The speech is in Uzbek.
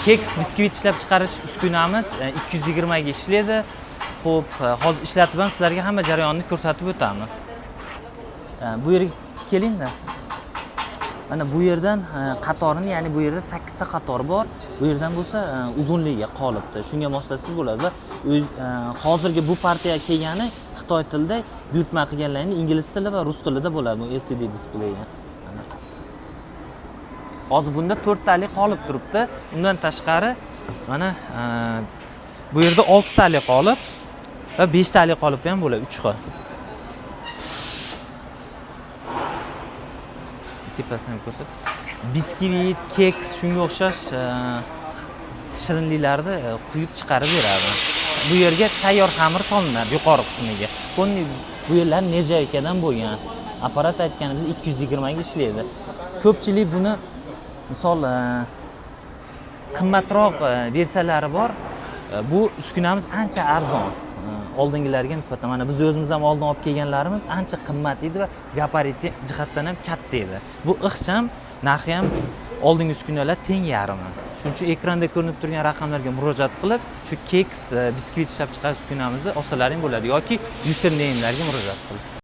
keks biskvit ishlab chiqarish uskunamiz 220 ga ishlaydi. Xo'p, hozir ishlatib ham sizlarga hamma jarayonni ko'rsatib o'tamiz. Bu yerga kelingda. Mana bu yerdan qatorini, ya'ni bu yerda 8 ta qator bor. Bu yerdan bo'lsa uzunligiga qolibdi. Shunga moslasiz bo'ladi va hozirgi bu partiya kelgani Xitoy tilida buyurtma qilganlarni ingliz tili va rus tilida bo'ladi bu LCD displeyga. Hozir bunda 4 talik qolib turibdi. Undan tashqari mana bu yerda 6 talik qolib va 5 talik qolib ham bo'ladi, 3 xil. Tepasini ko'rsat. Biskvit, keks, shunga o'xshash shirinliklarni quyib chiqarib beradi. Bu yerga tayyor xamir solinadi yuqori qismiga. Bu yerlar nержавейкаdan bo'lgan. Apparat aytganimiz 220 ga ishlaydi. Ko'pchilik buni misol qimmatroq versiyalari bor. Bu uskunamiz ancha arzon. Oldingilarga nisbatan mana biz o'zimiz ham oldin olib kelganlarimiz ancha qimmat edi va gabariti jihatdan ham katta edi. Bu ixcham, narxi ham oldingi uskunalar teng yarmi. Shuning uchun ekranda ko'rinib turgan raqamlarga murojaat qilib, shu keks, biskvit ishlab chiqarish uskunamizni olsalaring bo'ladi yoki username'larga murojaat qiling.